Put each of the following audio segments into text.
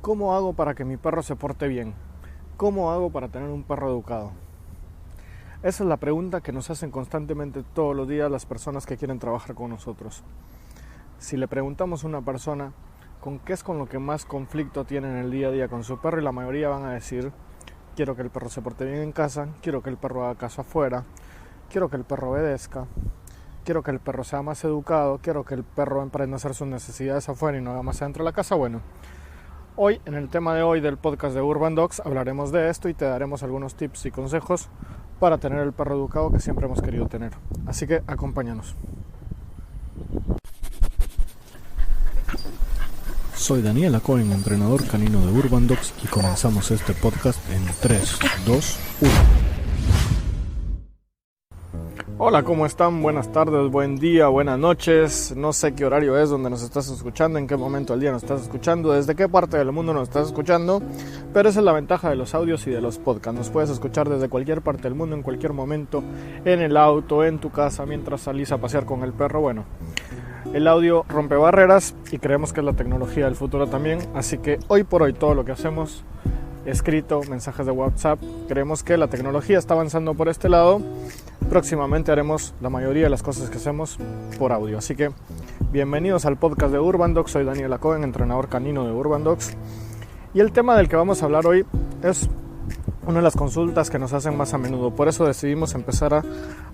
¿Cómo hago para que mi perro se porte bien? ¿Cómo hago para tener un perro educado? Esa es la pregunta que nos hacen constantemente todos los días las personas que quieren trabajar con nosotros. Si le preguntamos a una persona con qué es con lo que más conflicto tiene en el día a día con su perro, y la mayoría van a decir: quiero que el perro se porte bien en casa, quiero que el perro haga caso afuera, quiero que el perro obedezca, quiero que el perro sea más educado, quiero que el perro aprenda a hacer sus necesidades afuera y no haga más adentro de la casa. Bueno, hoy, en el tema de hoy del podcast de Urban Dogs, hablaremos de esto y te daremos algunos tips y consejos para tener el perro educado que siempre hemos querido tener. Así que acompáñanos. Soy Daniel Acoen, entrenador canino de Urban Dogs, y comenzamos este podcast en 3, 2, 1. Hola, ¿cómo están? Buenas tardes, buen día, buenas noches. No sé qué horario es donde nos estás escuchando, en qué momento del día nos estás escuchando, desde qué parte del mundo nos estás escuchando, pero esa es la ventaja de los audios y de los podcasts. Nos puedes escuchar desde cualquier parte del mundo, en cualquier momento, en el auto, en tu casa, mientras salís a pasear con el perro. Bueno, el audio rompe barreras y creemos que es la tecnología del futuro también, así que hoy por hoy todo lo que hacemos, escrito, mensajes de WhatsApp, creemos que la tecnología está avanzando por este lado. Próximamente haremos la mayoría de las cosas que hacemos por audio. Así que bienvenidos al podcast de Urban Dogs. Soy Daniel Acoen, entrenador canino de Urban Dogs. Y el tema del que vamos a hablar hoy es una de las consultas que nos hacen más a menudo. Por eso decidimos empezar a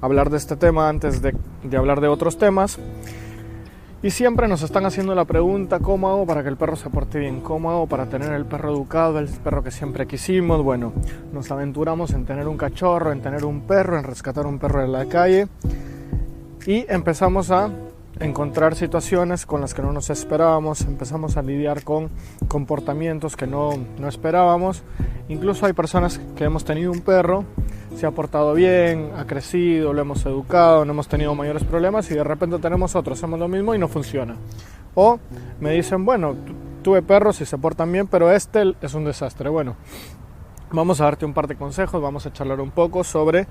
hablar de este tema antes de hablar de otros temas. Y siempre nos están haciendo la pregunta: ¿cómo hago para que el perro se porte bien? ¿Cómo hago para tener el perro educado, el perro que siempre quisimos? Bueno, nos aventuramos en tener un cachorro, en tener un perro, en rescatar un perro de la calle, y empezamos a encontrar situaciones con las que no nos esperábamos, empezamos a lidiar con comportamientos que no esperábamos. Incluso hay personas que hemos tenido un perro, se ha portado bien, ha crecido, lo hemos educado, no hemos tenido mayores problemas, y de repente tenemos otro, hacemos lo mismo y no funciona. O me dicen: bueno, tuve perros y se portan bien, pero este es un desastre. Bueno, vamos a darte un par de consejos, vamos a charlar un poco sobre...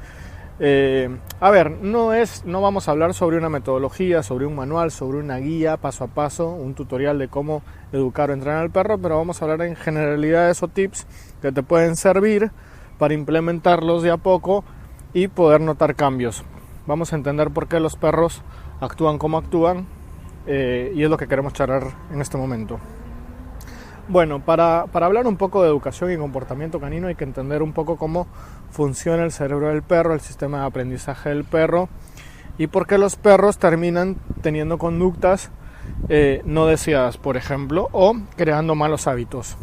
no vamos a hablar sobre una metodología, sobre un manual, sobre una guía paso a paso, un tutorial de cómo educar o entrenar al perro, pero vamos a hablar en generalidades o tips que te pueden servir para implementarlos de a poco y poder notar cambios. Vamos a entender por qué los perros actúan como actúan, y es lo que queremos charlar en este momento. Bueno, para hablar un poco de educación y comportamiento canino hay que entender un poco cómo funciona el cerebro del perro, el sistema de aprendizaje del perro, y por qué los perros terminan teniendo conductas no deseadas, por ejemplo, o creando malos hábitos.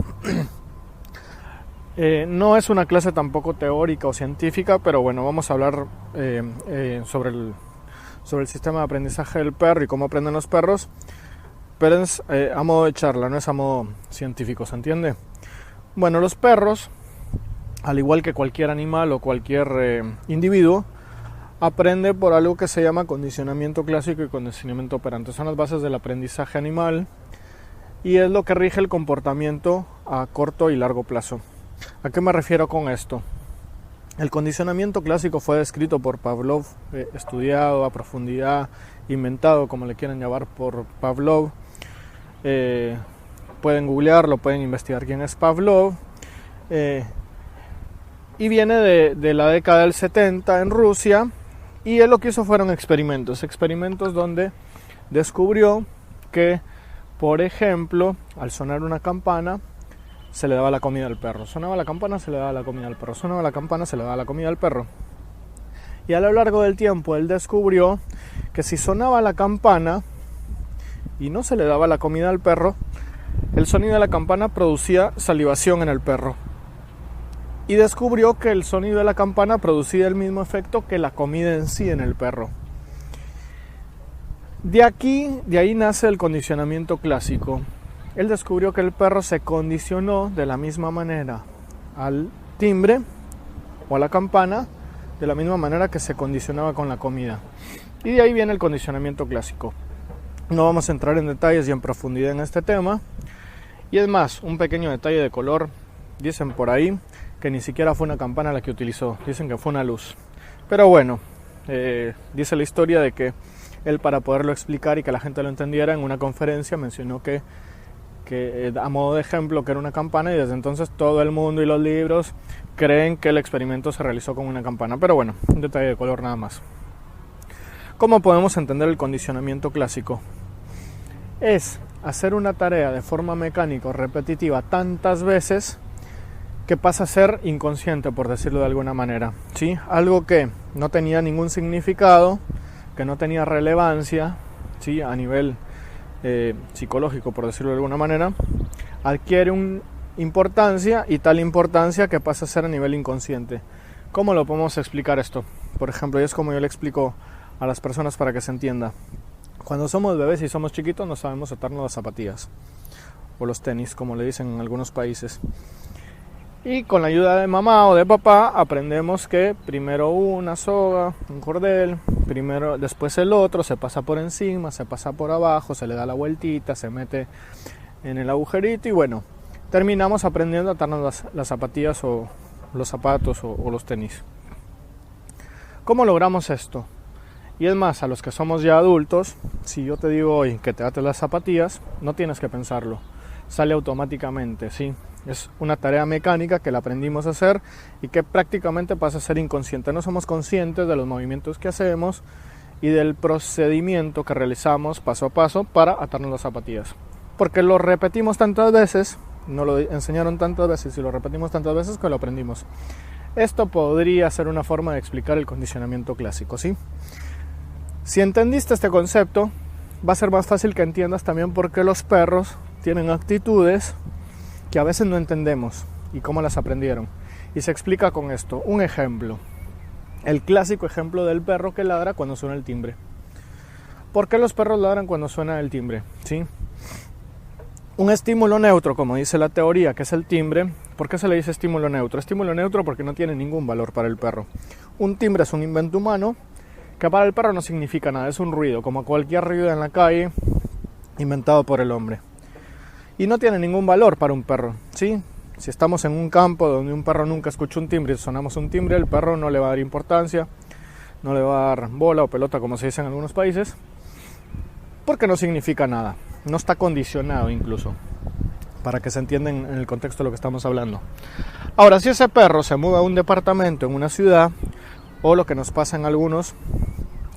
No es una clase tampoco teórica o científica, pero bueno, vamos a hablar sobre el sistema de aprendizaje del perro y cómo aprenden los perros, pero es a modo de charla, no es a modo científico, ¿se entiende? Bueno, los perros, al igual que cualquier animal o cualquier individuo, aprende por algo que se llama condicionamiento clásico y condicionamiento operante. Son las bases del aprendizaje animal y es lo que rige el comportamiento a corto y largo plazo. ¿A qué me refiero con esto? El condicionamiento clásico fue descrito por Pavlov, estudiado a profundidad, inventado, como le quieran llamar, por Pavlov. Pueden googlearlo, pueden investigar quién es Pavlov. Y viene de la década del 70 en Rusia, y él lo que hizo fueron experimentos donde descubrió que, por ejemplo, al sonar una campana, se le daba la comida al perro. Sonaba la campana, se le daba la comida al perro. Sonaba la campana, se le daba la comida al perro. Y a lo largo del tiempo él descubrió que si sonaba la campana y no se le daba la comida al perro, el sonido de la campana producía salivación en el perro. Y descubrió que el sonido de la campana producía el mismo efecto que la comida en sí en el perro. De ahí nace el condicionamiento clásico. Él descubrió que el perro se condicionó de la misma manera al timbre o a la campana, de la misma manera que se condicionaba con la comida. Y de ahí viene el condicionamiento clásico. No vamos a entrar en detalles y en profundidad en este tema. Y es más, un pequeño detalle de color. Dicen por ahí que ni siquiera fue una campana la que utilizó. Dicen que fue una luz. Pero bueno, dice la historia de que él, para poderlo explicar y que la gente lo entendiera, en una conferencia mencionó que que a modo de ejemplo que era una campana, y desde entonces todo el mundo y los libros creen que el experimento se realizó con una campana. Pero bueno, un detalle de color nada más. ¿Cómo podemos entender el condicionamiento clásico? Es hacer una tarea de forma mecánica o repetitiva tantas veces que pasa a ser inconsciente, por decirlo de alguna manera, ¿sí? Algo que no tenía ningún significado, que no tenía relevancia, ¿sí? A nivel psicológico, por decirlo de alguna manera, adquiere una importancia, y tal importancia que pasa a ser a nivel inconsciente. ¿Cómo lo podemos explicar esto? Por ejemplo, y es como yo le explico a las personas para que se entienda. Cuando somos bebés y somos chiquitos no sabemos atarnos las zapatillas o los tenis, como le dicen en algunos países. Y con la ayuda de mamá o de papá aprendemos que primero una soga, un cordel, primero, después el otro, se pasa por encima, se pasa por abajo, se le da la vueltita, se mete en el agujerito y bueno, terminamos aprendiendo a atarnos las zapatillas o los zapatos o los tenis. ¿Cómo logramos esto? Y es más, a los que somos ya adultos, si yo te digo hoy que te ates las zapatillas, no tienes que pensarlo, sale automáticamente, ¿sí? Es una tarea mecánica que la aprendimos a hacer y que prácticamente pasa a ser inconsciente. No somos conscientes de los movimientos que hacemos y del procedimiento que realizamos paso a paso para atarnos las zapatillas. Porque lo repetimos tantas veces, nos lo enseñaron tantas veces y lo repetimos tantas veces que lo aprendimos. Esto podría ser una forma de explicar el condicionamiento clásico, ¿sí? Si entendiste este concepto, va a ser más fácil que entiendas también por qué los perros tienen actitudes que a veces no entendemos y cómo las aprendieron. Y se explica con esto. Un ejemplo. El clásico ejemplo del perro que ladra cuando suena el timbre. ¿Por qué los perros ladran cuando suena el timbre? ¿Sí? Un estímulo neutro, como dice la teoría, que es el timbre. ¿Por qué se le dice estímulo neutro? Estímulo neutro porque no tiene ningún valor para el perro. Un timbre es un invento humano que para el perro no significa nada. Es un ruido, como cualquier ruido en la calle inventado por el hombre. Y no tiene ningún valor para un perro, ¿sí? Si estamos en un campo donde un perro nunca escuchó un timbre y sonamos un timbre, el perro no le va a dar importancia, no le va a dar bola o pelota, como se dice en algunos países, porque no significa nada, no está condicionado incluso, para que se entienda en el contexto de lo que estamos hablando. Ahora, si ese perro se muda a un departamento en una ciudad, o lo que nos pasa en algunos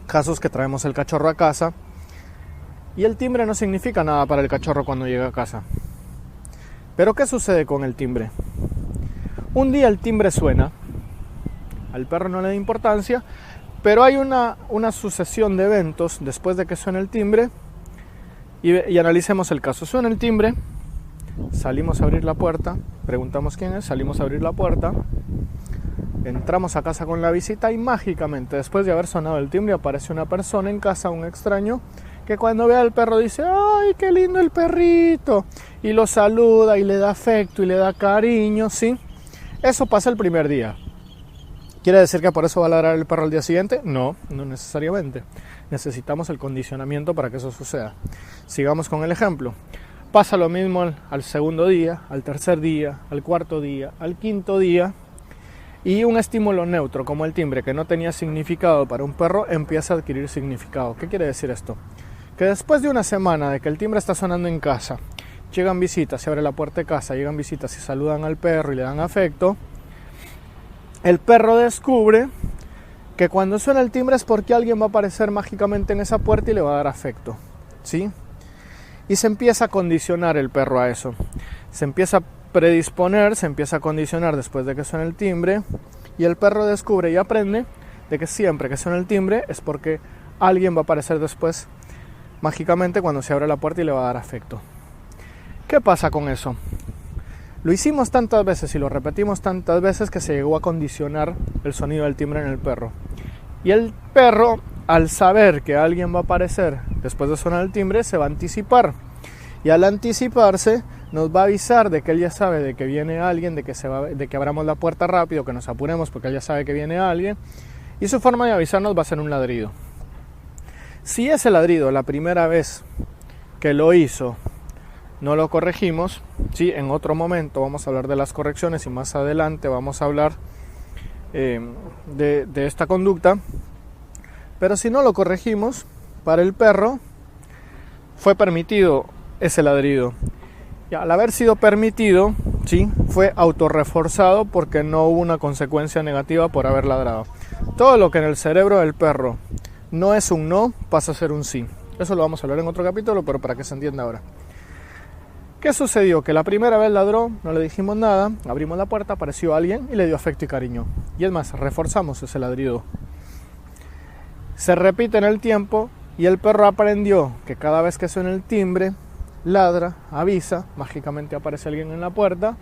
casos que traemos el cachorro a casa, y el timbre no significa nada para el cachorro cuando llega a casa. ¿Pero qué sucede con el timbre? Un día el timbre suena, al perro no le da importancia, pero hay una sucesión de eventos después de que suena el timbre, y analicemos el caso. Suena el timbre, salimos a abrir la puerta, preguntamos quién es, salimos a abrir la puerta, entramos a casa con la visita y mágicamente, después de haber sonado el timbre, aparece una persona en casa, un extraño, que cuando ve al perro dice, ¡ay, qué lindo el perrito! Y lo saluda y le da afecto y le da cariño, ¿sí? Eso pasa el primer día. ¿Quiere decir que por eso va a ladrar el perro al día siguiente? No, no necesariamente. Necesitamos el condicionamiento para que eso suceda. Sigamos con el ejemplo. Pasa lo mismo al segundo día, al tercer día, al cuarto día, al quinto día. Y un estímulo neutro como el timbre que no tenía significado para un perro empieza a adquirir significado. ¿Qué quiere decir esto? Que después de una semana de que el timbre está sonando en casa, llegan visitas, se abre la puerta de casa, llegan visitas y saludan al perro y le dan afecto, el perro descubre que cuando suena el timbre es porque alguien va a aparecer mágicamente en esa puerta y le va a dar afecto, ¿sí? Y se empieza a condicionar el perro a eso, se empieza a predisponer, se empieza a condicionar después de que suena el timbre, y el perro descubre y aprende de que siempre que suena el timbre es porque alguien va a aparecer después mágicamente cuando se abre la puerta y le va a dar afecto. ¿Qué pasa con eso? Lo hicimos tantas veces y lo repetimos tantas veces que se llegó a condicionar el sonido del timbre en el perro. Y el perro, al saber que alguien va a aparecer después de sonar el timbre, se va a anticipar. Y al anticiparse, nos va a avisar de que él ya sabe de que viene alguien, de que abramos la puerta rápido, que nos apuremos porque él ya sabe que viene alguien. Y su forma de avisarnos va a ser un ladrido. Si ese ladrido, la primera vez que lo hizo, no lo corregimos, ¿sí? En otro momento vamos a hablar de las correcciones y más adelante vamos a hablar de esta conducta. Pero si no lo corregimos, para el perro fue permitido ese ladrido. Y al haber sido permitido, ¿sí?, fue autorreforzado porque no hubo una consecuencia negativa por haber ladrado. Todo lo que en el cerebro del perro no es un no, pasa a ser un sí. Eso lo vamos a hablar en otro capítulo, pero para que se entienda ahora. ¿Qué sucedió? Que la primera vez ladró, no le dijimos nada, abrimos la puerta, apareció alguien y le dio afecto y cariño. Y es más, reforzamos ese ladrido. Se repite en el tiempo y el perro aprendió que cada vez que suena el timbre, ladra, avisa, mágicamente aparece alguien en la puerta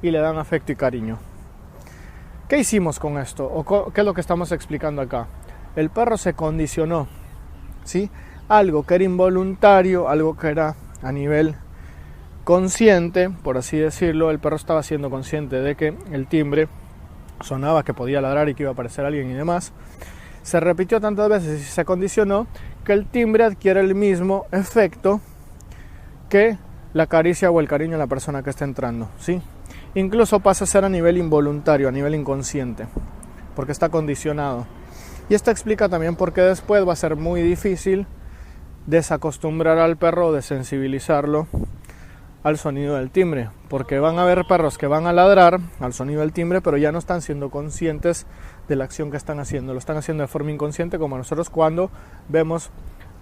y le dan afecto y cariño. ¿Qué hicimos con esto? ¿O qué es lo que estamos explicando acá? El perro se condicionó, ¿sí? Algo que era involuntario, algo que era a nivel consciente, por así decirlo. El perro estaba siendo consciente de que el timbre sonaba, que podía ladrar y que iba a aparecer alguien y demás. Se repitió tantas veces y se condicionó que el timbre adquiere el mismo efecto que la caricia o el cariño a la persona que está entrando, ¿sí? Incluso pasa a ser a nivel involuntario, a nivel inconsciente, porque está condicionado. Y esto explica también por qué después va a ser muy difícil desacostumbrar al perro o desensibilizarlo al sonido del timbre, porque van a haber perros que van a ladrar al sonido del timbre, pero ya no están siendo conscientes de la acción que están haciendo, lo están haciendo de forma inconsciente, como nosotros cuando vemos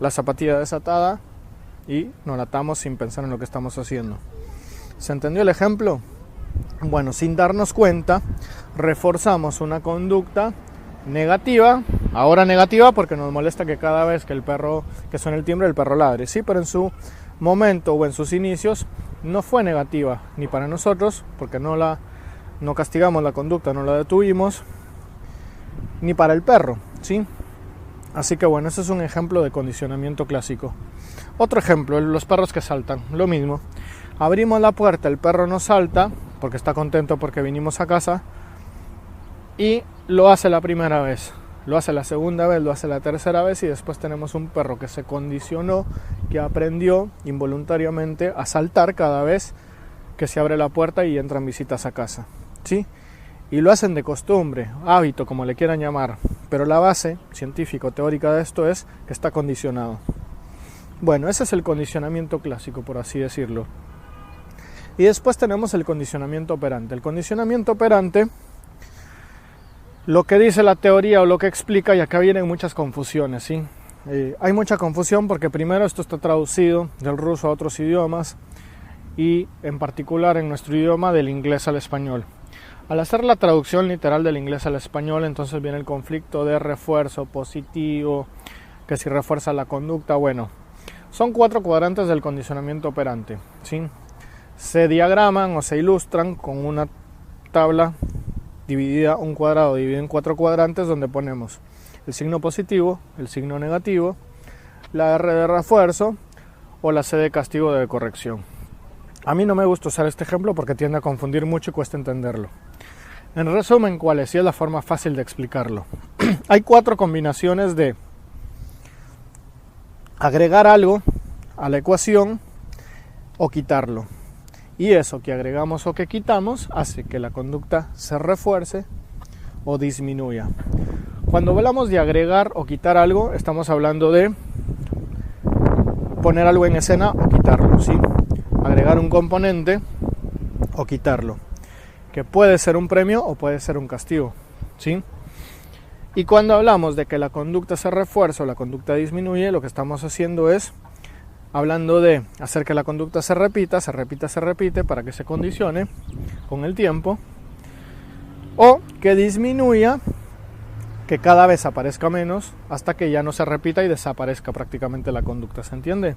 la zapatilla desatada y nos la atamos sin pensar en lo que estamos haciendo. ¿Se entendió el ejemplo? Bueno, sin darnos cuenta, reforzamos una conducta negativa, ahora negativa porque nos molesta que cada vez que suena el timbre el perro ladre, sí, pero en su momento o en sus inicios no fue negativa, ni para nosotros, porque no castigamos la conducta, no la detuvimos, ni para el perro, ¿sí? Así que bueno, ese es un ejemplo de condicionamiento clásico. Otro ejemplo, los perros que saltan, lo mismo. Abrimos la puerta, el perro no salta, porque está contento porque vinimos a casa, y lo hace la primera vez, lo hace la segunda vez, lo hace la tercera vez, y después tenemos un perro que se condicionó, que aprendió involuntariamente a saltar cada vez que se abre la puerta y entran visitas a casa, ¿sí? Y lo hacen de costumbre, hábito, como le quieran llamar, pero la base científico-teórica de esto es que está condicionado. Bueno, ese es el condicionamiento clásico, por así decirlo. Y después tenemos el condicionamiento operante. El condicionamiento operante, lo que dice la teoría o lo que explica, y acá vienen muchas confusiones, ¿sí? Hay mucha confusión porque primero esto está traducido del ruso a otros idiomas y en particular en nuestro idioma del inglés al español. Al hacer la traducción literal del inglés al español, entonces viene el conflicto de refuerzo positivo, que si refuerza la conducta. Bueno, son 4 cuadrantes del condicionamiento operante, ¿sí? Se diagraman o se ilustran con una tabla dividida, un cuadrado dividido en 4 cuadrantes, donde ponemos el signo positivo, el signo negativo, la R de refuerzo o la C de castigo de corrección. A mí no me gusta usar este ejemplo porque tiende a confundir mucho y cuesta entenderlo. En resumen, ¿cuál es? Y es la forma fácil de explicarlo. Hay 4 combinaciones de agregar algo a la ecuación o quitarlo. Y eso que agregamos o que quitamos hace que la conducta se refuerce o disminuya. Cuando hablamos de agregar o quitar algo, estamos hablando de poner algo en escena o quitarlo, ¿sí? Agregar un componente o quitarlo, que puede ser un premio o puede ser un castigo, ¿sí? Y cuando hablamos de que la conducta se refuerza o la conducta disminuye, lo que estamos haciendo es hablando de hacer que la conducta se repita para que se condicione con el tiempo, o que disminuya, que cada vez aparezca menos hasta que ya no se repita y desaparezca prácticamente la conducta, ¿se entiende?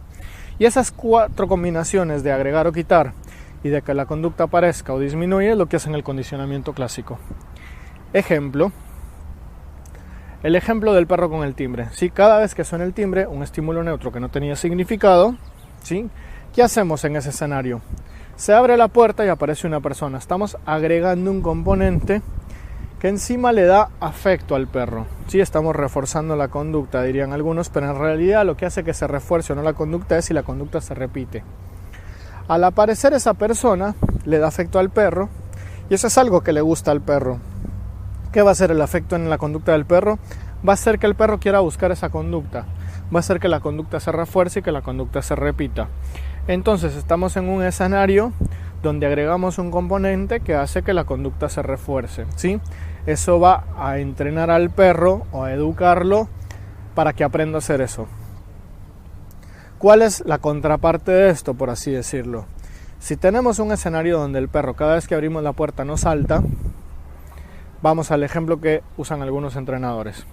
Y esas 4 combinaciones de agregar o quitar y de que la conducta aparezca o disminuye es lo que hacen el condicionamiento clásico. Ejemplo, el ejemplo del perro con el timbre. Si cada vez que suena el timbre, un estímulo neutro que no tenía significado, ¿sí? ¿Qué hacemos en ese escenario? Se abre la puerta y aparece una persona. Estamos agregando un componente que encima le da afecto al perro. Sí, estamos reforzando la conducta, dirían algunos, pero en realidad lo que hace que se refuerce o no la conducta es si la conducta se repite. Al aparecer esa persona, le da afecto al perro, y eso es algo que le gusta al perro. ¿Qué va a hacer el afecto en la conducta del perro? Va a hacer que el perro quiera buscar esa conducta, va a hacer que la conducta se refuerce y que la conducta se repita. Entonces estamos en un escenario donde agregamos un componente que hace que la conducta se refuerce, ¿sí? Eso va a entrenar al perro o a educarlo para que aprenda a hacer eso. ¿Cuál es la contraparte de esto, por así decirlo? Si tenemos un escenario donde el perro cada vez que abrimos la puerta no salta, vamos al ejemplo que usan algunos entrenadores.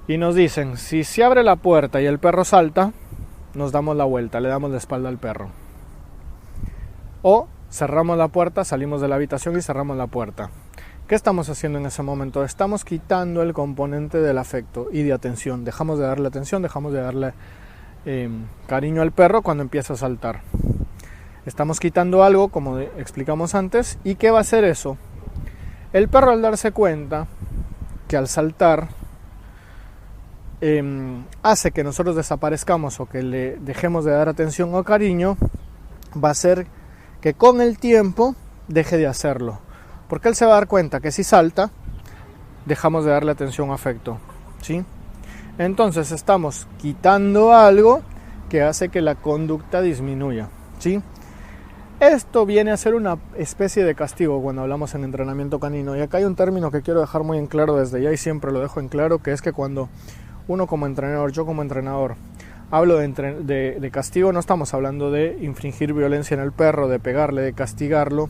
Y nos dicen, si se abre la puerta y el perro salta, nos damos la vuelta, le damos la espalda al perro. O cerramos la puerta, salimos de la habitación y cerramos la puerta. ¿Qué estamos haciendo en ese momento? Estamos quitando el componente del afecto y de atención. Dejamos de darle atención, dejamos de darle cariño al perro cuando empieza a saltar. Estamos quitando algo, como explicamos antes. ¿Y qué va a hacer eso? El perro, al darse cuenta que al saltar hace que nosotros desaparezcamos o que le dejemos de dar atención o cariño, va a hacer que con el tiempo deje de hacerlo. Porque él se va a dar cuenta que si salta, dejamos de darle atención o afecto, ¿sí? Entonces estamos quitando algo que hace que la conducta disminuya, ¿sí? Esto viene a ser una especie de castigo cuando hablamos en entrenamiento canino. Y acá hay un término que quiero dejar muy en claro desde ya y siempre lo dejo en claro, que es que cuando uno como entrenador, yo como entrenador, hablo de castigo, no estamos hablando de infringir violencia en el perro, de pegarle, de castigarlo,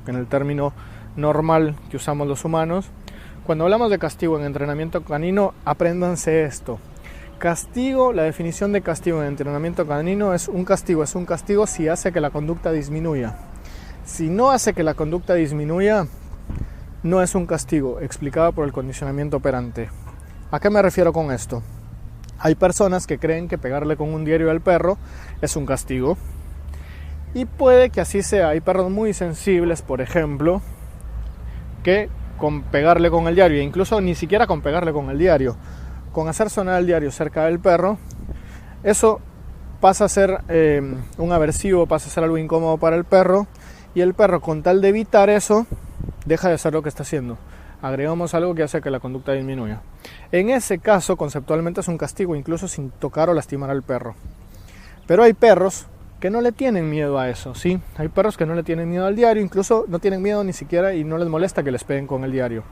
en el término normal que usamos los humanos. Cuando hablamos de castigo en entrenamiento canino, apréndanse esto. Castigo, la definición de castigo en entrenamiento canino es un castigo si hace que la conducta disminuya. Si no hace que la conducta disminuya, no es un castigo, explicado por el condicionamiento operante. ¿A qué me refiero con esto? Hay personas que creen que pegarle con un diario al perro es un castigo. Y puede que así sea. Hay perros muy sensibles, por ejemplo, que con pegarle con el diario, e incluso ni siquiera con pegarle con el diario, con hacer sonar el diario cerca del perro, eso pasa a ser un aversivo, pasa a ser algo incómodo para el perro, y el perro, con tal de evitar eso, deja de hacer lo que está haciendo. Agregamos algo que hace que la conducta disminuya. En ese caso, conceptualmente es un castigo, incluso sin tocar o lastimar al perro. Pero hay perros que no le tienen miedo a eso, ¿sí? Hay perros que no le tienen miedo al diario, incluso no tienen miedo ni siquiera y no les molesta que les peguen con el diario.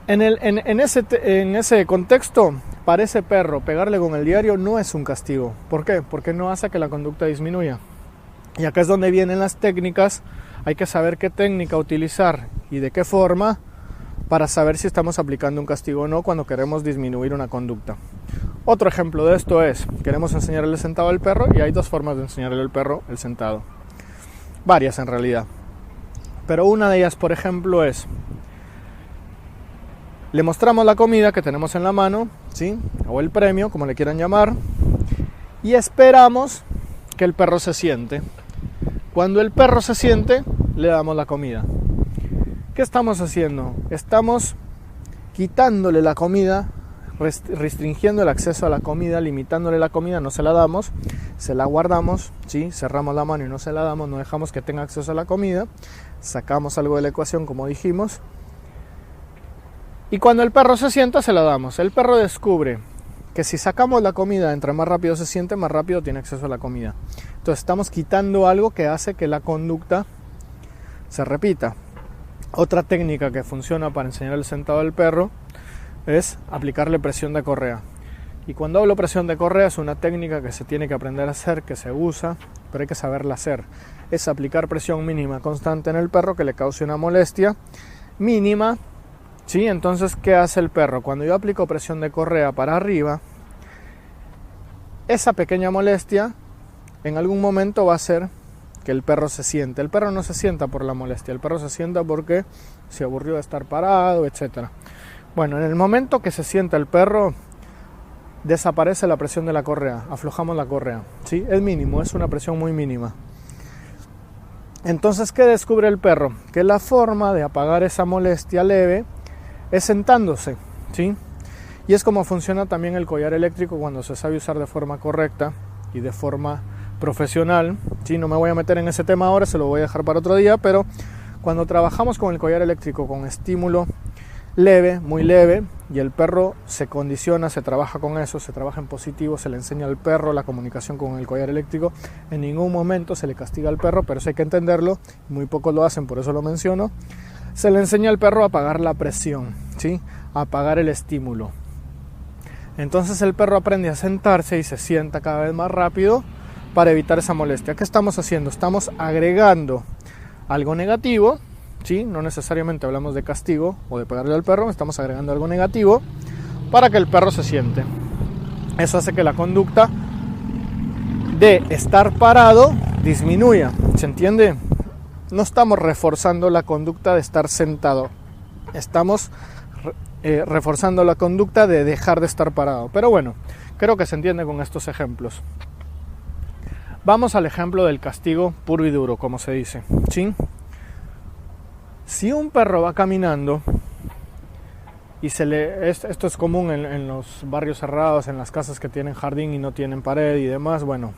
En ese contexto, para ese perro, pegarle con el diario no es un castigo. ¿Por qué? Porque no hace que la conducta disminuya. Y acá es donde vienen las técnicas. Hay que saber qué técnica utilizar y de qué forma para saber si estamos aplicando un castigo o no cuando queremos disminuir una conducta. Otro ejemplo de esto es, queremos enseñarle el sentado al perro y hay dos formas de enseñarle al perro el sentado. Varias en realidad. Pero una de ellas, por ejemplo, es, le mostramos la comida que tenemos en la mano, ¿sí? O el premio, como le quieran llamar, y esperamos que el perro se siente. Cuando el perro se siente, le damos la comida. ¿Qué estamos haciendo? Estamos quitándole la comida, restringiendo el acceso a la comida, limitándole la comida, no se la damos, se la guardamos, ¿sí? Cerramos la mano y no se la damos, no dejamos que tenga acceso a la comida, sacamos algo de la ecuación como dijimos, y cuando el perro se sienta se la damos. El perro descubre que si sacamos la comida, entre más rápido se siente, más rápido tiene acceso a la comida. Entonces estamos quitando algo que hace que la conducta se repita. Otra técnica que funciona para enseñar el sentado al perro es aplicarle presión de correa. Y cuando hablo presión de correa es una técnica que se tiene que aprender a hacer, que se usa, pero hay que saberla hacer. Es aplicar presión mínima constante en el perro que le cause una molestia mínima. ¿Sí? Entonces, ¿qué hace el perro? Cuando yo aplico presión de correa para arriba, esa pequeña molestia en algún momento va a hacer que el perro se siente. El perro no se sienta por la molestia, el perro se sienta porque se aburrió de estar parado, etc. Bueno, en el momento que se sienta el perro, desaparece la presión de la correa, aflojamos la correa, ¿sí? Es mínimo, es una presión muy mínima. Entonces, ¿qué descubre el perro? Que la forma de apagar esa molestia leve es sentándose, ¿sí? Y es como funciona también el collar eléctrico cuando se sabe usar de forma correcta y de forma profesional, ¿sí? No me voy a meter en ese tema ahora, se lo voy a dejar para otro día, pero cuando trabajamos con el collar eléctrico con estímulo leve, muy leve, y el perro se condiciona, se trabaja con eso, se trabaja en positivo, se le enseña al perro la comunicación con el collar eléctrico. En ningún momento se le castiga al perro, pero eso hay que entenderlo, muy pocos lo hacen, por eso lo menciono. Se le enseña al perro a apagar la presión, ¿sí? A apagar el estímulo. Entonces el perro aprende a sentarse y se sienta cada vez más rápido para evitar esa molestia. ¿Qué estamos haciendo? Estamos agregando algo negativo, ¿sí? No necesariamente hablamos de castigo o de pegarle al perro, estamos agregando algo negativo para que el perro se siente. Eso hace que la conducta de estar parado disminuya, ¿se entiende? No estamos reforzando la conducta de estar sentado, estamos reforzando la conducta de dejar de estar parado. Pero bueno, creo que se entiende con estos ejemplos. Vamos al ejemplo del castigo puro y duro, como se dice, ¿sí? Si un perro va caminando y esto es común en los barrios cerrados, en las casas que tienen jardín y no tienen pared y demás, bueno,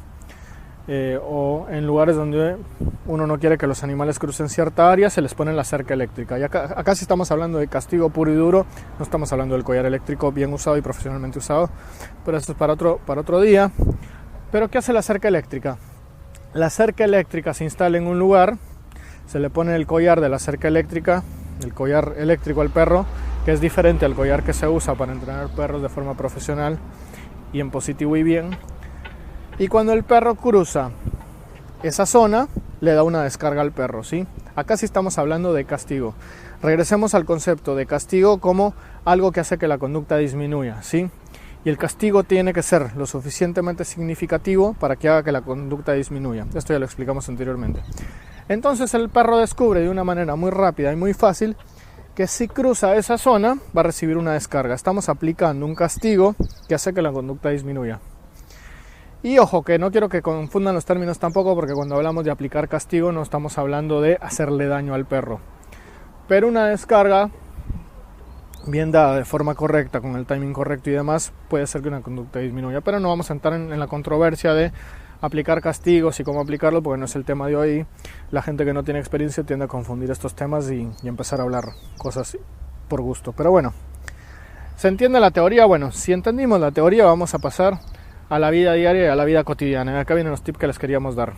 o en lugares donde uno no quiere que los animales crucen cierta área, se les pone la cerca eléctrica. Y acá sí estamos hablando de castigo puro y duro, no estamos hablando del collar eléctrico bien usado y profesionalmente usado, pero esto es para otro día. Pero ¿qué hace la cerca eléctrica? La cerca eléctrica se instala en un lugar, se le pone el collar de la cerca eléctrica, el collar eléctrico al perro, que es diferente al collar que se usa para entrenar perros de forma profesional y en positivo y bien. Y cuando el perro cruza esa zona, le da una descarga al perro, ¿sí? Acá sí estamos hablando de castigo. Regresemos al concepto de castigo como algo que hace que la conducta disminuya, ¿sí? Y el castigo tiene que ser lo suficientemente significativo para que haga que la conducta disminuya. Esto ya lo explicamos anteriormente. Entonces el perro descubre de una manera muy rápida y muy fácil que si cruza esa zona va a recibir una descarga. Estamos aplicando un castigo que hace que la conducta disminuya. Y ojo, que no quiero que confundan los términos tampoco, porque cuando hablamos de aplicar castigo no estamos hablando de hacerle daño al perro. Pero una descarga bien dada de forma correcta, con el timing correcto y demás, puede ser que una conducta disminuya. Pero no vamos a entrar en la controversia de aplicar castigos y cómo aplicarlo, porque no es el tema de hoy. La gente que no tiene experiencia tiende a confundir estos temas y empezar a hablar cosas por gusto. Pero bueno, ¿se entiende la teoría? Bueno, si entendimos la teoría, vamos a pasar a la vida diaria y a la vida cotidiana. Y acá vienen los tips que les queríamos dar.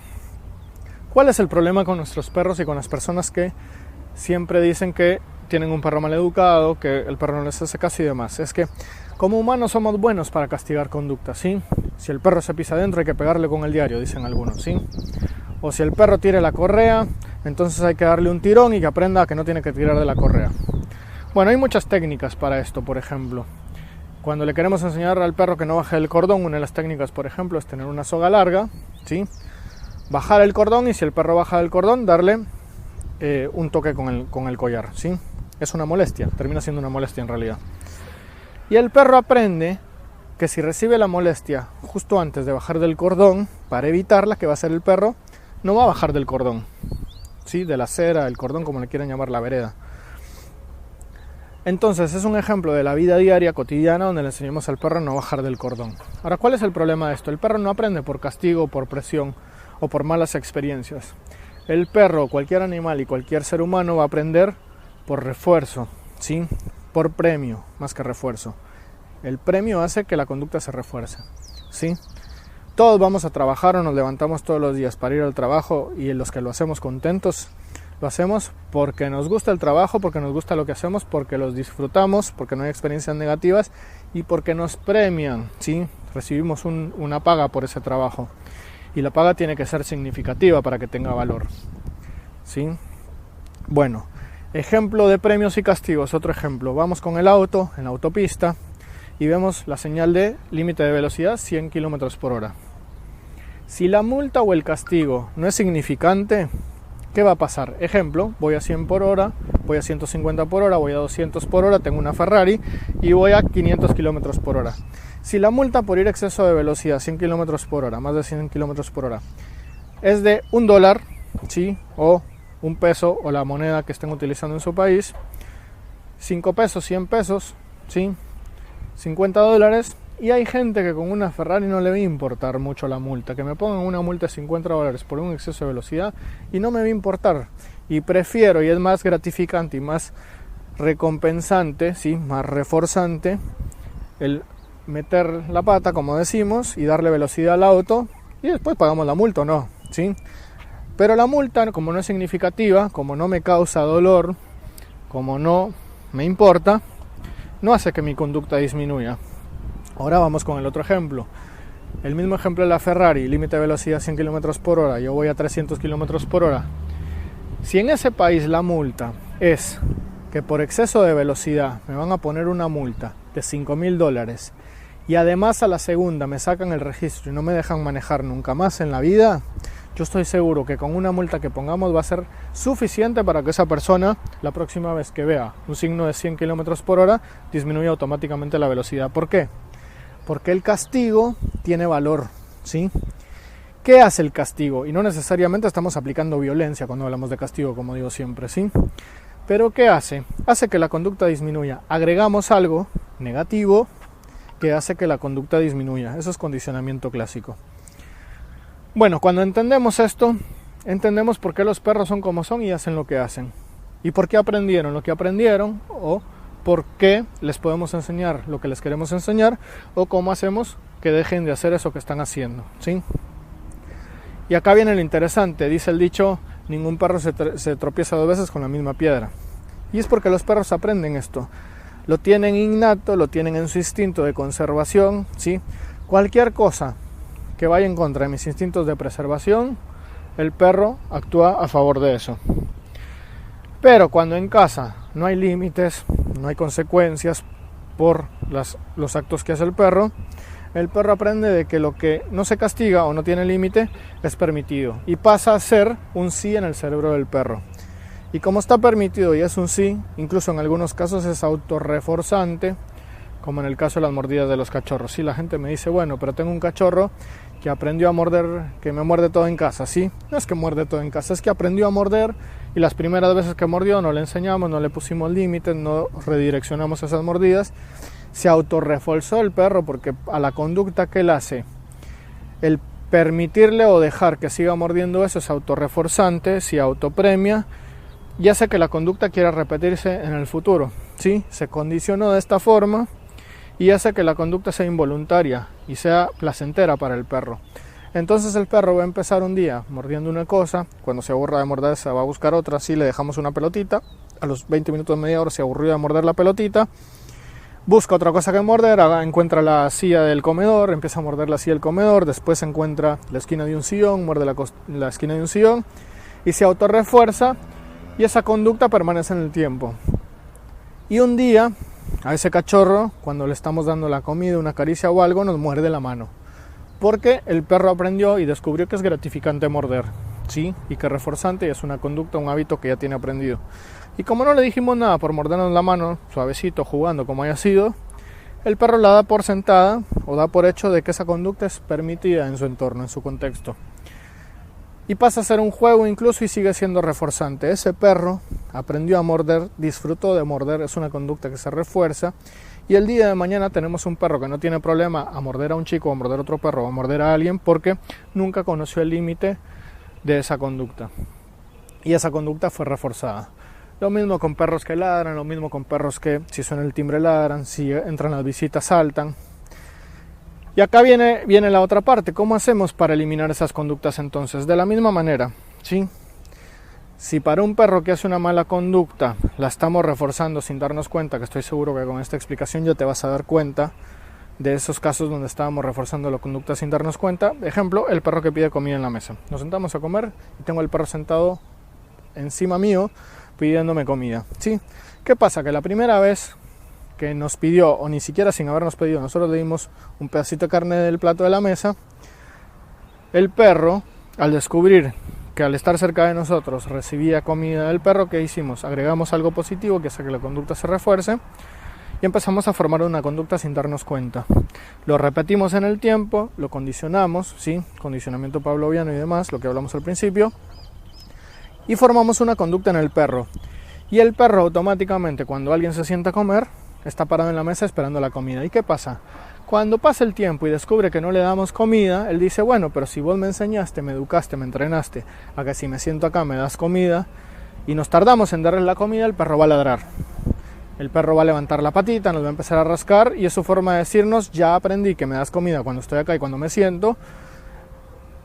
¿Cuál es el problema con nuestros perros y con las personas que siempre dicen que tienen un perro mal educado, que el perro no les hace caso y demás? Es que como humanos somos buenos para castigar conductas, ¿sí? Si el perro se pisa adentro hay que pegarle con el diario, dicen algunos, ¿sí? O si el perro tira la correa, entonces hay que darle un tirón y que aprenda a que no tiene que tirar de la correa. Bueno, hay muchas técnicas para esto, por ejemplo. Cuando le queremos enseñar al perro que no baje el cordón, una de las técnicas, por ejemplo, es tener una soga larga, ¿sí? Bajar el cordón, y si el perro baja del cordón, darle un toque con el collar, ¿sí? Es una molestia, termina siendo una molestia en realidad. Y el perro aprende que si recibe la molestia justo antes de bajar del cordón, para evitarla, ¿qué va a hacer el perro? No va a bajar del cordón, ¿sí? De la acera, el cordón, como le quieran llamar, la vereda. Entonces es un ejemplo de la vida diaria, cotidiana, donde le enseñamos al perro a no bajar del cordón. Ahora, ¿cuál es el problema de esto? El perro no aprende por castigo, por presión o por malas experiencias. El perro, cualquier animal y cualquier ser humano va a aprender por refuerzo, ¿sí? Por premio, más que refuerzo. El premio hace que la conducta se refuerce, ¿sí? Todos vamos a trabajar o nos levantamos todos los días para ir al trabajo, y los que lo hacemos contentos, lo hacemos porque nos gusta el trabajo, porque nos gusta lo que hacemos, porque los disfrutamos, porque no hay experiencias negativas y porque nos premian, ¿sí? Recibimos una paga por ese trabajo, y la paga tiene que ser significativa para que tenga valor, ¿sí? Bueno, ejemplo de premios y castigos, otro ejemplo. Vamos con el auto en la autopista y vemos la señal de límite de velocidad 100 km por hora. Si la multa o el castigo no es significante, ¿qué va a pasar? Ejemplo, voy a 100 por hora, voy a 150 por hora, voy a 200 por hora, tengo una Ferrari y voy a 500 km por hora. Si la multa por ir a exceso de velocidad, 100 km por hora, más de 100 km por hora, es de $1, ¿sí? O $1 o la moneda que estén utilizando en su país, 5 pesos, 100 pesos, ¿sí? $50, y hay gente que con una Ferrari no le va a importar mucho la multa, que me pongan una multa de $50 por un exceso de velocidad y no me va a importar, y prefiero, y es más gratificante y más recompensante, ¿sí? Más reforzante el meter la pata, como decimos, y darle velocidad al auto, y después pagamos la multa o no, ¿sí? Pero la multa, como no es significativa, como no me causa dolor, como no me importa, no hace que mi conducta disminuya. Ahora vamos con el otro ejemplo. El mismo ejemplo de la Ferrari, límite de velocidad 100 km por hora, yo voy a 300 km por hora. Si en ese país la multa es que por exceso de velocidad me van a poner una multa de $5,000 y además a la segunda me sacan el registro y no me dejan manejar nunca más en la vida, yo estoy seguro que con una multa que pongamos va a ser suficiente para que esa persona, la próxima vez que vea un signo de 100 km por hora, disminuya automáticamente la velocidad. ¿Por qué? Porque el castigo tiene valor, ¿sí? ¿Qué hace el castigo? Y no necesariamente estamos aplicando violencia cuando hablamos de castigo, como digo siempre, ¿sí? Pero ¿qué hace? Hace que la conducta disminuya. Agregamos algo negativo que hace que la conducta disminuya. Eso es condicionamiento clásico. Bueno, cuando entendemos esto, entendemos por qué los perros son como son y hacen lo que hacen. Y por qué aprendieron lo que aprendieron, o por qué les podemos enseñar lo que les queremos enseñar, o cómo hacemos que dejen de hacer eso que están haciendo, ¿sí? Y acá viene lo interesante, dice el dicho, ningún perro se tropieza 2 veces con la misma piedra. Y es porque los perros aprenden esto. Lo tienen innato, lo tienen en su instinto de conservación, ¿sí? Cualquier cosa que vaya en contra de mis instintos de preservación, el perro actúa a favor de eso. Pero cuando en casa no hay límites, no hay consecuencias por los actos que hace el perro aprende de que lo que no se castiga o no tiene límite es permitido y pasa a ser un sí en el cerebro del perro. Y como está permitido y es un sí, incluso en algunos casos es autorreforzante, como en el caso de las mordidas de los cachorros. Sí, la gente me dice, bueno, pero tengo un cachorro que aprendió a morder, que me muerde todo en casa. Sí, no es que muerde todo en casa, es que aprendió a morder y las primeras veces que mordió no le enseñamos, no le pusimos límites, no redireccionamos esas mordidas. Se autorreforzó el perro porque a la conducta que él hace, el permitirle o dejar que siga mordiendo eso es autorreforzante, se autopremia y hace que la conducta quiera repetirse en el futuro. ¿Sí? Se condicionó de esta forma y hace que la conducta sea involuntaria y sea placentera para el perro. Entonces el perro va a empezar un día mordiendo una cosa, cuando se aburra de morder se va a buscar otra, si le dejamos una pelotita, a los 20 minutos, media hora se aburrió de morder la pelotita, busca otra cosa que morder, encuentra la silla del comedor, empieza a morder la silla del comedor, después encuentra la esquina de un sillón, muerde la esquina de un sillón y se autorrefuerza y esa conducta permanece en el tiempo. Y un día a ese cachorro, cuando le estamos dando la comida, una caricia o algo, nos muerde la mano. Porque el perro aprendió y descubrió que es gratificante morder, ¿sí? Y que es reforzante y es una conducta, un hábito que ya tiene aprendido. Y como no le dijimos nada por mordernos la mano, suavecito, jugando como haya sido, el perro la da por sentada o da por hecho de que esa conducta es permitida en su entorno, en su contexto. Y pasa a ser un juego incluso y sigue siendo reforzante. Ese perro aprendió a morder, disfrutó de morder, es una conducta que se refuerza. Y el día de mañana tenemos un perro que no tiene problema a morder a un chico, o a morder a otro perro, o a morder a alguien porque nunca conoció el límite de esa conducta. Y esa conducta fue reforzada. Lo mismo con perros que ladran, lo mismo con perros que si suena el timbre ladran, si entran las visitas saltan. Y acá viene la otra parte. ¿Cómo hacemos para eliminar esas conductas entonces? De la misma manera, ¿sí? Si para un perro que hace una mala conducta la estamos reforzando sin darnos cuenta, que estoy seguro que con esta explicación ya te vas a dar cuenta de esos casos donde estábamos reforzando la conducta sin darnos cuenta. Ejemplo, el perro que pide comida en la mesa. Nos sentamos a comer y tengo al perro sentado encima mío pidiéndome comida, ¿sí? ¿Qué pasa? Que la primera vez que nos pidió, o ni siquiera sin habernos pedido, nosotros le dimos un pedacito de carne del plato de la mesa, el perro, al descubrir que al estar cerca de nosotros recibía comida del perro, ¿qué hicimos? Agregamos algo positivo que hace que la conducta se refuerce y empezamos a formar una conducta sin darnos cuenta. Lo repetimos en el tiempo, lo condicionamos, ¿sí? Condicionamiento pavloviano y demás, lo que hablamos al principio, y formamos una conducta en el perro. Y el perro automáticamente, cuando alguien se sienta a comer, está parado en la mesa esperando la comida. ¿Y qué pasa? Cuando pasa el tiempo y descubre que no le damos comida, él dice, bueno, pero si vos me enseñaste, me educaste, me entrenaste a que si me siento acá me das comida y nos tardamos en darle la comida, el perro va a ladrar. El perro va a levantar la patita, nos va a empezar a rascar y es su forma de decirnos: ya aprendí que me das comida cuando estoy acá y cuando me siento.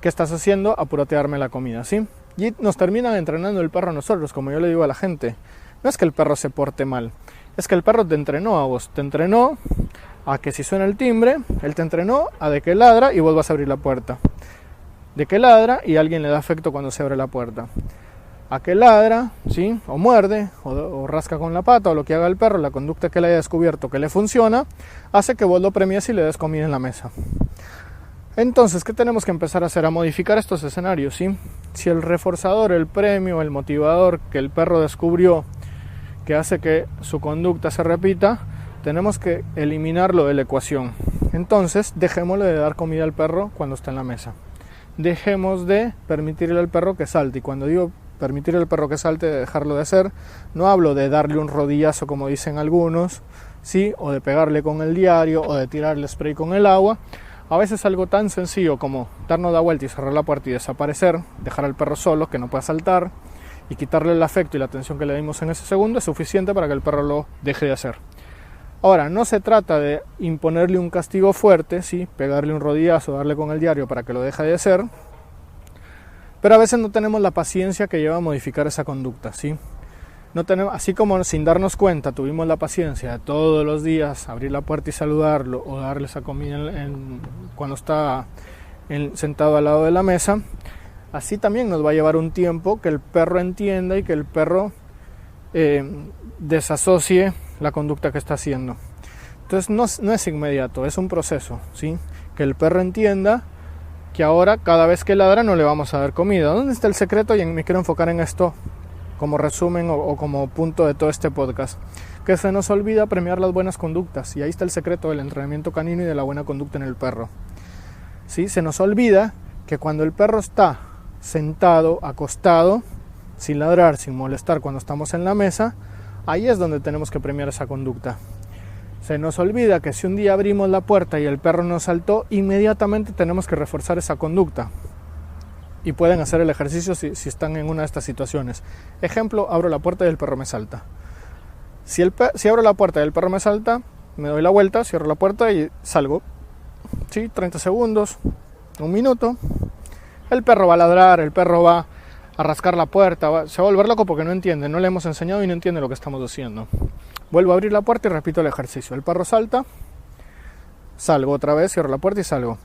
¿Qué estás haciendo? Apúrate a darme la comida, ¿sí? Y nos terminan entrenando el perro a nosotros, como yo le digo a la gente. No es que el perro se porte mal, es que el perro te entrenó a vos, te entrenó a que si suena el timbre, él te entrenó a de que ladra y vos vas a abrir la puerta. De que ladra y alguien le da afecto cuando se abre la puerta. A que ladra, ¿sí? O muerde, o rasca con la pata, o lo que haga el perro, la conducta que le haya descubierto que le funciona, hace que vos lo premies y le des comida en la mesa. Entonces, ¿qué tenemos que empezar a hacer? A modificar estos escenarios, ¿sí? Si el reforzador, el premio, el motivador que el perro descubrió, que hace que su conducta se repita, tenemos que eliminarlo de la ecuación. Entonces, dejémosle de dar comida al perro cuando está en la mesa. Dejemos de permitirle al perro que salte. Y cuando digo permitirle al perro que salte, de dejarlo de hacer, no hablo de darle un rodillazo como dicen algunos, ¿sí? O de pegarle con el diario, o de tirarle spray con el agua. A veces algo tan sencillo como darnos la vuelta y cerrar la puerta y desaparecer, dejar al perro solo, que no pueda saltar, y quitarle el afecto y la atención que le dimos en ese segundo es suficiente para que el perro lo deje de hacer. Ahora, no se trata de imponerle un castigo fuerte, ¿sí? Pegarle un rodillazo, darle con el diario para que lo deje de hacer, pero a veces no tenemos la paciencia que lleva a modificar esa conducta, ¿sí? No tenemos, así como sin darnos cuenta tuvimos la paciencia de todos los días abrir la puerta y saludarlo o darle esa comida cuando está sentado al lado de la mesa, así también nos va a llevar un tiempo que el perro entienda y que el perro desasocie la conducta que está haciendo. Entonces no es inmediato, es un proceso, ¿sí? Que el perro entienda que ahora cada vez que ladra no le vamos a dar comida. ¿Dónde está el secreto? Y me quiero enfocar en esto como resumen o como punto de todo este podcast. Que se nos olvida premiar las buenas conductas, y ahí está el secreto del entrenamiento canino y de la buena conducta en el perro, ¿sí? Se nos olvida que cuando el perro está sentado, acostado, sin ladrar, sin molestar cuando estamos en la mesa, ahí es donde tenemos que premiar esa conducta. Se nos olvida que si un día abrimos la puerta y el perro nos saltó, inmediatamente tenemos que reforzar esa conducta. Y pueden hacer el ejercicio si están en una de estas situaciones. Ejemplo, abro la puerta y el perro me salta. Si abro la puerta y el perro me salta, me doy la vuelta, cierro la puerta y salgo. ¿Sí? 30 segundos, un minuto. El perro va a ladrar, el perro va a rascar la puerta, se va a volver loco porque no entiende, no le hemos enseñado y no entiende lo que estamos haciendo. Vuelvo a abrir la puerta y repito el ejercicio. El perro salta, salgo otra vez, cierro la puerta y salgo.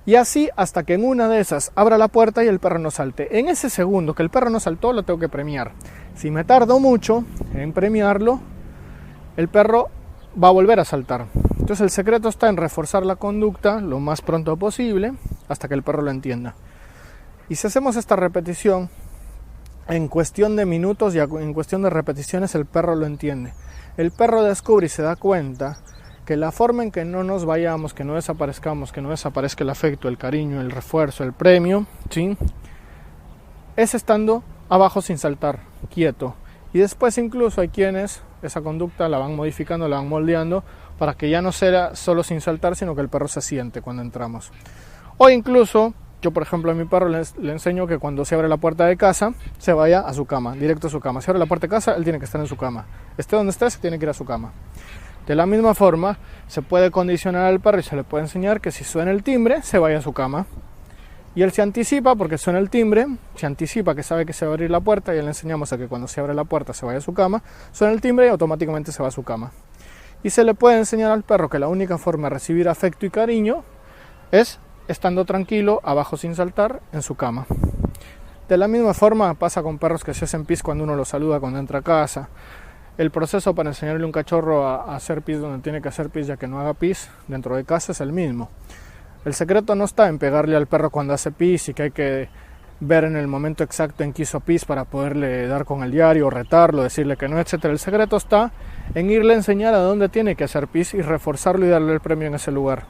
Y así hasta que en una de esas abra la puerta y el perro no salte. En ese segundo que el perro no saltó, lo tengo que premiar. Si me tardo mucho en premiarlo, el perro va a volver a saltar. Entonces el secreto está en reforzar la conducta lo más pronto posible hasta que el perro lo entienda. Y si hacemos esta repetición, en cuestión de minutos y en cuestión de repeticiones, el perro lo entiende. El perro descubre y se da cuenta que la forma en que no nos vayamos, que no desaparezcamos, que no desaparezca el afecto, el cariño, el refuerzo, el premio, ¿sí? Es estando abajo sin saltar, quieto. Y después incluso hay quienes esa conducta la van modificando, la van moldeando para que ya no sea solo sin saltar, sino que el perro se siente cuando entramos. O incluso, yo por ejemplo a mi perro le enseño que cuando se abre la puerta de casa, se vaya a su cama, directo a su cama. Si abre la puerta de casa, él tiene que estar en su cama. Esté donde esté, se tiene que ir a su cama. De la misma forma, se puede condicionar al perro y se le puede enseñar que si suena el timbre, se vaya a su cama. Y él se anticipa porque suena el timbre, se anticipa que sabe que se va a abrir la puerta y le enseñamos a que cuando se abre la puerta se vaya a su cama, suena el timbre y automáticamente se va a su cama. Y se le puede enseñar al perro que la única forma de recibir afecto y cariño es estando tranquilo, abajo sin saltar, en su cama. De la misma forma pasa con perros que se hacen pis cuando uno los saluda cuando entra a casa. El proceso para enseñarle a un cachorro a hacer pis donde tiene que hacer pis ya que no haga pis dentro de casa es el mismo. El secreto no está en pegarle al perro cuando hace pis y que hay que ver en el momento exacto en que hizo pis para poderle dar con el diario, retarlo, decirle que no, etc. El secreto está en irle a enseñar a dónde tiene que hacer pis y reforzarlo y darle el premio en ese lugar.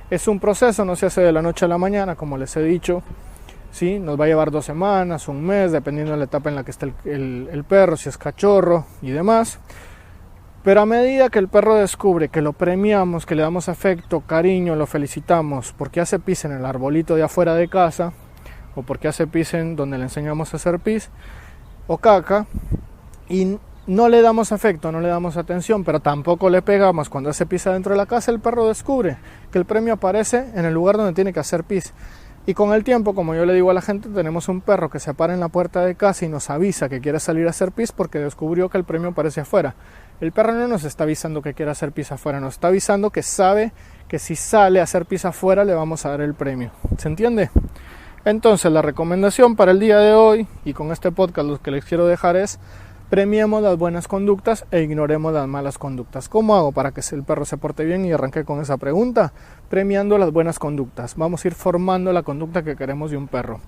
Es un proceso, no se hace de la noche a la mañana, como les he dicho. ¿Sí? Nos va a llevar 2 semanas, un mes, dependiendo de la etapa en la que esté el perro, si es cachorro y demás. Pero a medida que el perro descubre que lo premiamos, que le damos afecto, cariño, lo felicitamos porque hace pis en el arbolito de afuera de casa, o porque hace pis en donde le enseñamos a hacer pis, o caca, y no le damos afecto, no le damos atención, pero tampoco le pegamos cuando hace pis dentro de la casa, el perro descubre que el premio aparece en el lugar donde tiene que hacer pis. Y con el tiempo, como yo le digo a la gente, tenemos un perro que se para en la puerta de casa y nos avisa que quiere salir a hacer pis porque descubrió que el premio aparece afuera. El perro no nos está avisando que quiere hacer pis afuera, nos está avisando que sabe que si sale a hacer pis afuera le vamos a dar el premio. ¿Se entiende? Entonces la recomendación para el día de hoy, y con este podcast lo que les quiero dejar es: premiemos las buenas conductas e ignoremos las malas conductas. ¿Cómo hago para que el perro se porte bien? Y arranqué con esa pregunta, premiando las buenas conductas. Vamos a ir formando la conducta que queremos de un perro.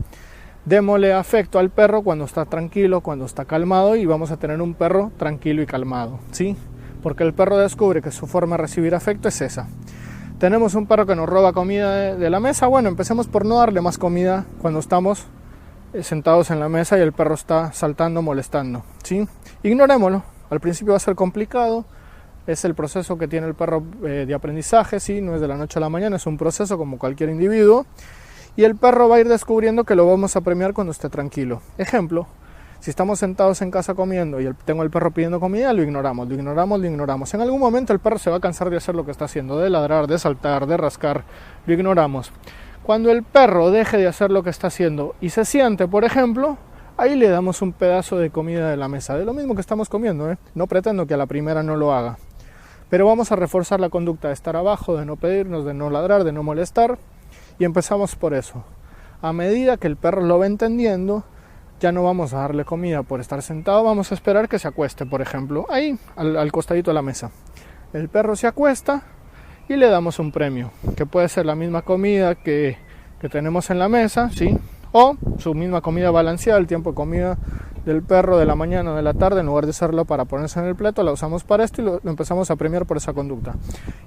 Démosle afecto al perro cuando está tranquilo, cuando está calmado, y vamos a tener un perro tranquilo y calmado, ¿sí? Porque el perro descubre que su forma de recibir afecto es esa. Tenemos un perro que nos roba comida de la mesa. Bueno, empecemos por no darle más comida cuando estamos sentados en la mesa y el perro está saltando, molestando, ¿sí? Ignorémoslo. Al principio va a ser complicado, es el proceso que tiene el perro de aprendizaje, ¿sí? No es de la noche a la mañana, es un proceso como cualquier individuo, y el perro va a ir descubriendo que lo vamos a premiar cuando esté tranquilo. Ejemplo, si estamos sentados en casa comiendo y tengo el perro pidiendo comida, lo ignoramos. En algún momento el perro se va a cansar de hacer lo que está haciendo, de ladrar, de saltar, de rascar, lo ignoramos. Cuando el perro deje de hacer lo que está haciendo y se siente, por ejemplo, ahí le damos un pedazo de comida de la mesa, de lo mismo que estamos comiendo, ¿eh? No pretendo que a la primera no lo haga, pero vamos a reforzar la conducta de estar abajo, de no pedirnos, de no ladrar, de no molestar, y empezamos por eso. A medida que el perro lo va entendiendo, ya no vamos a darle comida por estar sentado, vamos a esperar que se acueste, por ejemplo, ahí, al costadito de la mesa. El perro se acuesta y le damos un premio, que puede ser la misma comida que tenemos en la mesa, ¿sí? O su misma comida balanceada, el tiempo de comida del perro de la mañana o de la tarde, en lugar de usarlo para ponerse en el plato, la usamos para esto y lo empezamos a premiar por esa conducta.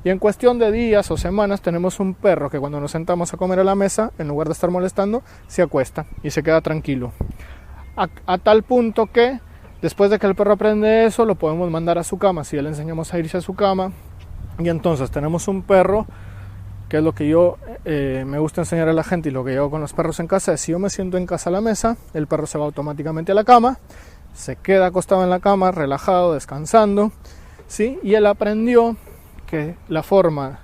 Y en cuestión de días o semanas tenemos un perro que cuando nos sentamos a comer a la mesa, en lugar de estar molestando, se acuesta y se queda tranquilo. A tal punto que después de que el perro aprende eso, lo podemos mandar a su cama, si le enseñamos a irse a su cama. Y entonces tenemos un perro, que es lo que yo me gusta enseñar a la gente y lo que yo hago con los perros en casa, es si yo me siento en casa a la mesa, el perro se va automáticamente a la cama, se queda acostado en la cama, relajado, descansando, ¿sí? Y él aprendió que la forma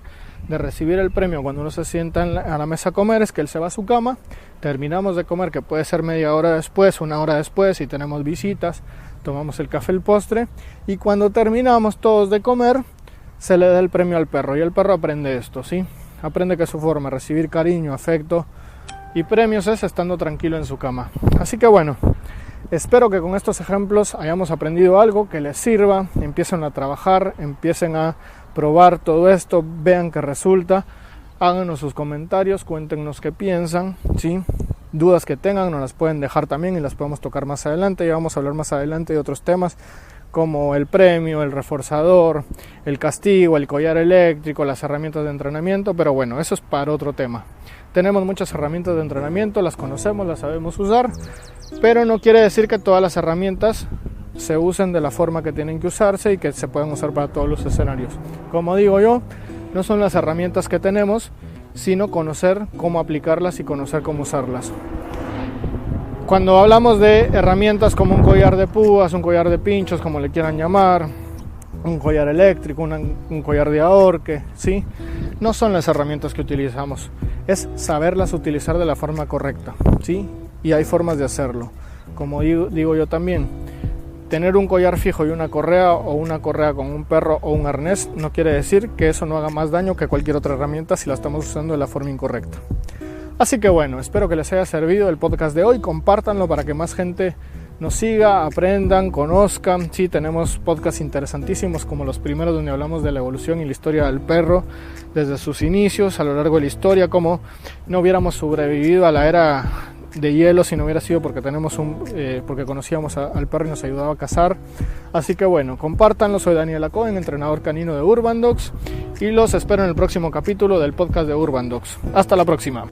de recibir el premio cuando uno se sienta a la mesa a comer es que él se va a su cama, terminamos de comer, que puede ser media hora después, una hora después, si tenemos visitas, tomamos el café, el postre, y cuando terminamos todos de comer, se le da el premio al perro, y el perro aprende esto, ¿sí? Aprende que su forma de recibir cariño, afecto y premios es estando tranquilo en su cama. Así que bueno, espero que con estos ejemplos hayamos aprendido algo que les sirva, empiecen a trabajar, empiecen a probar todo esto, vean que resulta, háganos sus comentarios, cuéntenos qué piensan, ¿sí? Dudas que tengan nos las pueden dejar también y las podemos tocar más adelante, y vamos a hablar más adelante de otros temas como el premio, el reforzador, el castigo, el collar eléctrico, las herramientas de entrenamiento, pero bueno, eso es para otro tema. Tenemos muchas herramientas de entrenamiento, las conocemos, las sabemos usar, pero no quiere decir que todas las herramientas se usen de la forma que tienen que usarse y que se pueden usar para todos los escenarios. Como digo yo, no son las herramientas que tenemos, sino conocer cómo aplicarlas y conocer cómo usarlas. Cuando hablamos de herramientas como un collar de púas, un collar de pinchos, como le quieran llamar, un collar eléctrico, un collar de ahorque, ¿sí? No son las herramientas que utilizamos, es saberlas utilizar de la forma correcta, ¿sí? Y hay formas de hacerlo. Como digo yo también, tener un collar fijo y una correa, o una correa con un perro o un arnés, no quiere decir que eso no haga más daño que cualquier otra herramienta si la estamos usando de la forma incorrecta. Así que bueno, espero que les haya servido el podcast de hoy, compártanlo para que más gente nos siga, aprendan, conozcan. Sí, tenemos podcasts interesantísimos como los primeros donde hablamos de la evolución y la historia del perro desde sus inicios a lo largo de la historia, como no hubiéramos sobrevivido a la era de hielo si no hubiera sido porque porque conocíamos al perro y nos ayudaba a cazar. Así que bueno, compártanlo. Soy Daniel Acohen, entrenador canino de Urban Dogs, y los espero en el próximo capítulo del podcast de Urban Dogs. Hasta la próxima.